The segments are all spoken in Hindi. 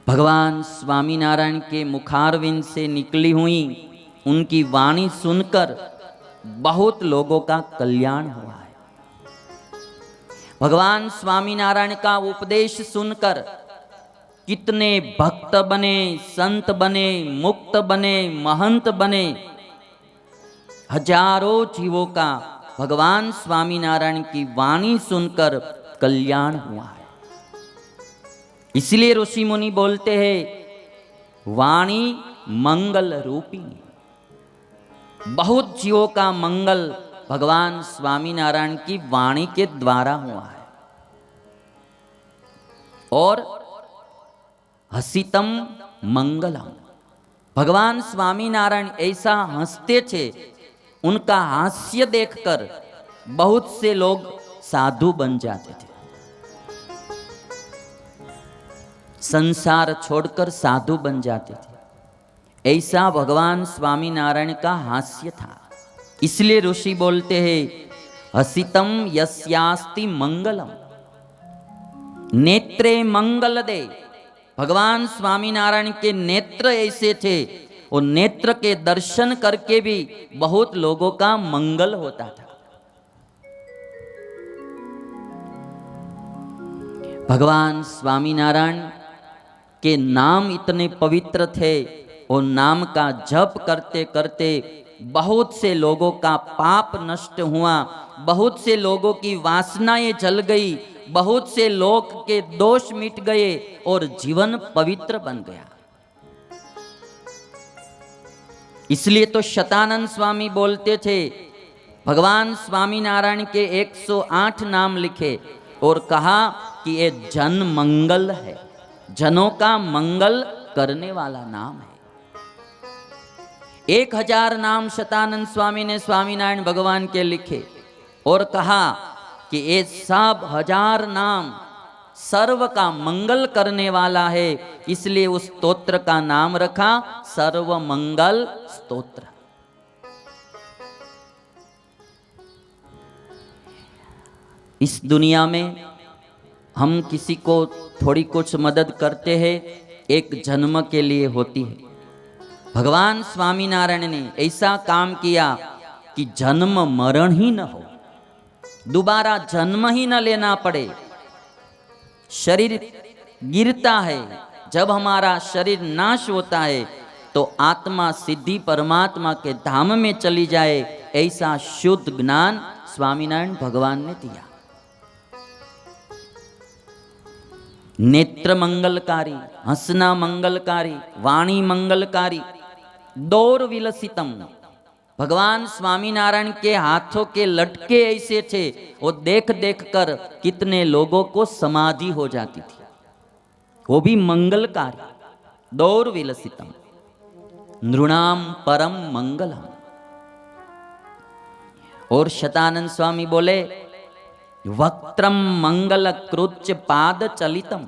भगवान स्वामीनारायण के मुखारविंद से निकली हुई उनकी वाणी सुनकर बहुत लोगों का कल्याण हुआ है। भगवान स्वामीनारायण का उपदेश सुनकर कितने भक्त बने, संत बने, मुक्त बने, महंत बने। हजारों जीवों का भगवान स्वामीनारायण की वाणी सुनकर कल्याण हुआ है। इसलिए ऋषि मुनि बोलते हैं वाणी मंगल रूपिणी। बहुत जीवों का मंगल भगवान स्वामीनारायण की वाणी के द्वारा हुआ है। और हसितम मंगलम, भगवान स्वामीनारायण ऐसा हंसते थे, उनका हास्य देखकर बहुत से लोग साधु बन जाते थे। संसार छोड़कर साधु बन जाते थे। ऐसा भगवान स्वामीनारायण का हास्य था। इसलिए ऋषि बोलते हैं हसितम यस्यास्ति मंगलम, नेत्रे मंगल दे। भगवान स्वामीनारायण के नेत्र ऐसे थे, और नेत्र के दर्शन करके भी बहुत लोगों का मंगल होता था। भगवान स्वामीनारायण के नाम इतने पवित्र थे, और नाम का जप करते करते बहुत से लोगों का पाप नष्ट हुआ, बहुत से लोगों की वासनाएं जल गई, बहुत से लोग के दोष मिट गए और जीवन पवित्र बन गया। इसलिए तो शतानंद स्वामी बोलते थे भगवान स्वामीनारायण के 108 नाम लिखे और कहा कि ये जन मंगल है, जनों का मंगल करने वाला नाम है। 1000 नाम शतानंद स्वामी ने स्वामीनारायण भगवान के लिखे और कहा कि ये सब 1000 नाम सर्व का मंगल करने वाला है, इसलिए उस स्तोत्र का नाम रखा सर्व मंगल स्तोत्र। इस दुनिया में हम किसी को थोड़ी कुछ मदद करते हैं, एक जन्म के लिए होती है। भगवान स्वामीनारायण ने ऐसा काम किया कि जन्म मरण ही न हो, दोबारा जन्म ही न लेना पड़े। शरीर गिरता है, जब हमारा शरीर नाश होता है तो आत्मा सीधी परमात्मा के धाम में चली जाए, ऐसा शुद्ध ज्ञान स्वामीनारायण भगवान ने दिया। नेत्र मंगलकारी, हंसना मंगलकारी, वाणी मंगलकारी, दौर विलसितम। भगवान स्वामीनारायण के हाथों के लटके ऐसे थे, वो देख देख कर कितने लोगों को समाधि हो जाती थी, वो भी मंगलकारी। दौर विलसितम नृणाम परम मंगलम। और शतानंद स्वामी बोले वक्त्रम मंगल कृत्य पाद चलितम।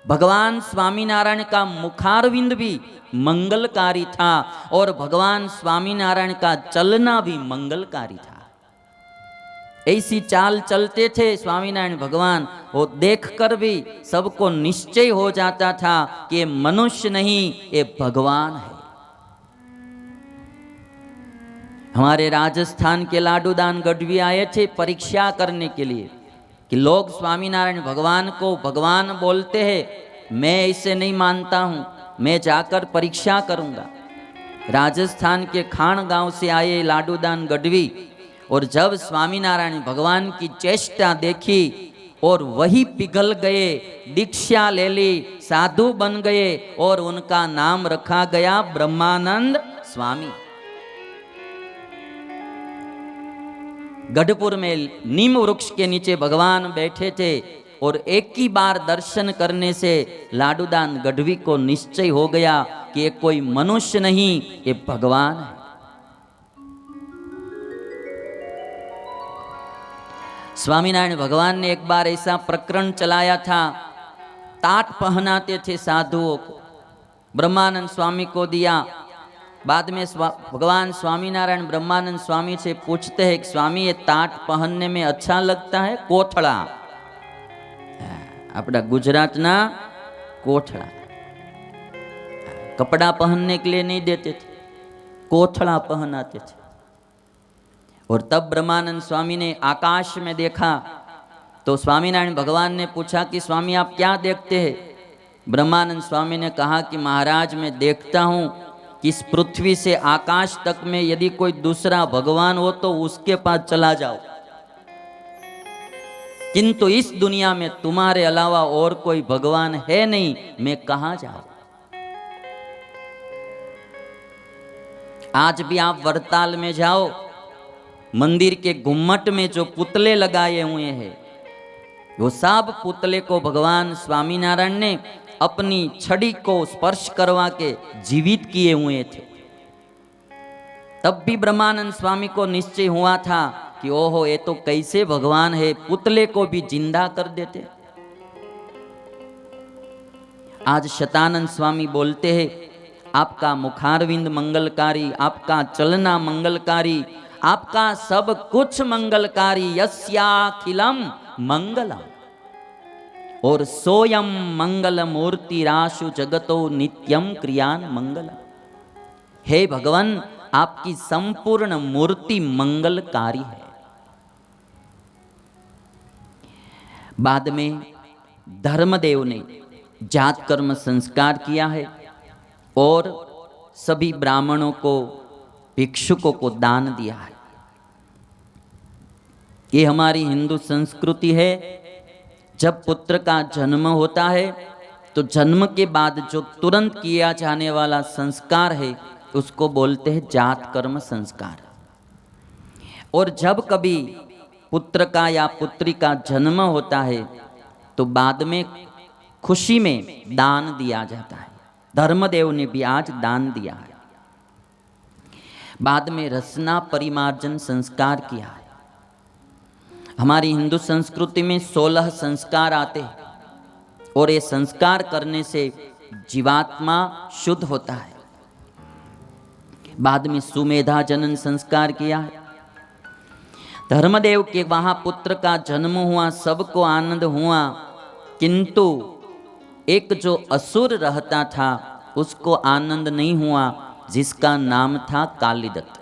भगवान स्वामीनारायण का मुखारविंद भी मंगलकारी था, और भगवान स्वामीनारायण का चलना भी मंगलकारी था। ऐसी चाल चलते थे स्वामीनारायण भगवान, वो देखकर भी सबको निश्चय हो जाता था कि ये मनुष्य नहीं, ये भगवान है। हमारे राजस्थान के लाडूदान गढ़वी आए थे परीक्षा करने के लिए कि लोग स्वामीनारायण भगवान को भगवान बोलते हैं, मैं इसे नहीं मानता हूँ, मैं जाकर परीक्षा करूँगा। राजस्थान के खान गांव से आए लाडूदान गढ़वी, और जब स्वामीनारायण भगवान की चेष्टा देखी और वही पिघल गए, दीक्षा ले ली, साधु बन गए, और उनका नाम रखा गया ब्रह्मानंद स्वामी। गढ़पुर में नीम वृक्ष के नीचे भगवान बैठे थे, और एक ही बार दर्शन करने से लाडूदान गढ़वी को निश्चय हो गया कि ये कोई मनुष्य नहीं, ये भगवान है। स्वामीनारायण भगवान ने एक बार ऐसा प्रकरण चलाया था, ताट पहनाते थे साधुओं को, ब्रह्मानंद स्वामी को दिया। बाद में भगवान स्वामीनारायण ब्रह्मानंद स्वामी से पूछते हैं कि स्वामी ये ताट पहनने में अच्छा लगता है? कोथड़ा, अपना गुजरात ना कोथड़ा। कपड़ा पहनने के लिए नहीं देते थे, कोथड़ा पहनाते थे। और तब ब्रह्मानंद स्वामी ने आकाश में देखा तो स्वामीनारायण भगवान ने पूछा कि स्वामी आप क्या देखते हैं? ब्रह्मानंद स्वामी ने कहा कि महाराज मैं देखता हूँ कि इस पृथ्वी से आकाश तक में यदि कोई दूसरा भगवान हो तो उसके पास चला जाओ, किंतु इस दुनिया में तुम्हारे अलावा और कोई भगवान है नहीं, मैं कहां जाऊं। आज भी आप वरताल में जाओ, मंदिर के गुम्मट में जो पुतले लगाए हुए हैं वो सब पुतले को भगवान स्वामीनारायण ने अपनी छड़ी को स्पर्श करवा के जीवित किए हुए थे। तब भी ब्रह्मानंद स्वामी को निश्चय हुआ था कि ओहो ये तो कैसे भगवान है, पुतले को भी जिंदा कर देते। आज शतानंद स्वामी बोलते हैं आपका मुखारविंद मंगलकारी, आपका चलना मंगलकारी, आपका सब कुछ मंगलकारी, यस्याखिलम मंगलम, और सोयम मंगल मूर्ति राशु जगतो नित्यम क्रियान मंगलम। हे भगवान आपकी संपूर्ण मूर्ति मंगलकारी है। बाद में धर्मदेव ने जात कर्म संस्कार किया है और सभी ब्राह्मणों को, भिक्षुकों को दान दिया है। ये हमारी हिंदू संस्कृति है। जब पुत्र का जन्म होता है तो जन्म के बाद जो तुरंत किया जाने वाला संस्कार है उसको बोलते हैं जात कर्म संस्कार। और जब कभी पुत्र का या पुत्री का जन्म होता है तो बाद में खुशी में दान दिया जाता है। धर्मदेव ने भी आज दान दिया है। बाद में रसना परिमार्जन संस्कार किया है। हमारी हिंदू संस्कृति में 16 संस्कार आते हैं और ये संस्कार करने से जीवात्मा शुद्ध होता है। बाद में सुमेधा जनन संस्कार किया है। धर्मदेव के वहां पुत्र का जन्म हुआ, सबको आनंद हुआ, किंतु एक जो असुर रहता था उसको आनंद नहीं हुआ, जिसका नाम था कालीदत्त।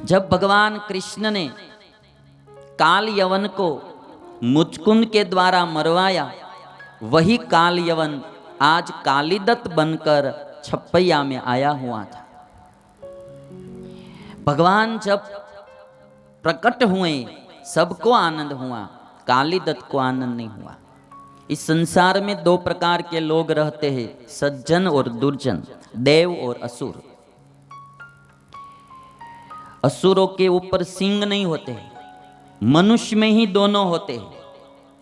जब भगवान कृष्ण ने काल यवन को मुचकुंद के द्वारा मरवाया, वही काल यवन आज कालीदत्त बनकर छप्पैया में आया हुआ था। भगवान जब प्रकट हुए सबको आनंद हुआ, कालीदत्त को आनंद नहीं हुआ। इस संसार में 2 प्रकार के लोग रहते हैं, सज्जन और दुर्जन, देव और असुर। असुरों के ऊपर सिंग नहीं होते हैं, मनुष्य में ही दोनों होते हैं।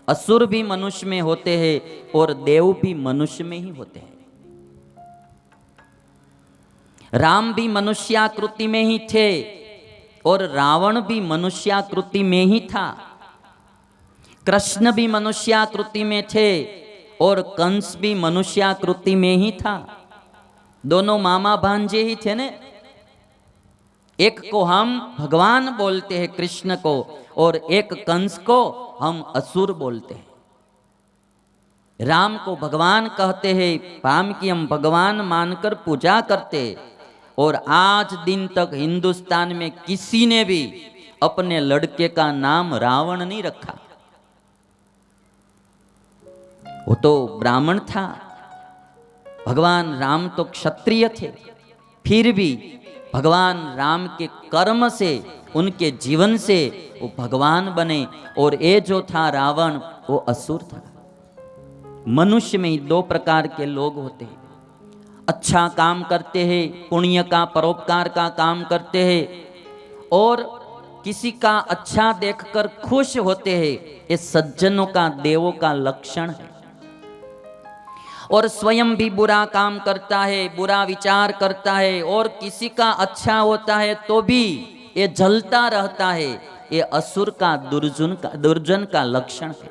असुर भी मनुष्य में होते हैं और देव भी मनुष्य में ही होते हैं। राम भी मनुष्याकृति में ही थे और रावण भी मनुष्याकृति में ही था। कृष्ण भी मनुष्याकृति में थे और कंस भी मनुष्याकृति में ही था। दोनों मामा भांजे ही थे ने। एक को हम भगवान बोलते हैं कृष्ण को, और एक कंस को हम असुर बोलते हैं। राम को भगवान कहते हैं, राम की हम भगवान मानकर पूजा करते, और आज दिन तक हिंदुस्तान में किसी ने भी अपने लड़के का नाम रावण नहीं रखा। वो तो ब्राह्मण था, भगवान राम तो क्षत्रिय थे, फिर भी भगवान राम के कर्म से, उनके जीवन से वो भगवान बने, और ये जो था रावण वो असुर था। मनुष्य में ही 2 प्रकार के लोग होते हैं। अच्छा काम करते हैं, पुण्य का, परोपकार का काम करते हैं, और किसी का अच्छा देखकर खुश होते हैं। ये सज्जनों का, देवों का लक्षण है। और स्वयं भी बुरा काम करता है, बुरा विचार करता है, और किसी का अच्छा होता है तो भी ये जलता रहता है। ये असुर का, दुर्जन का लक्षण है।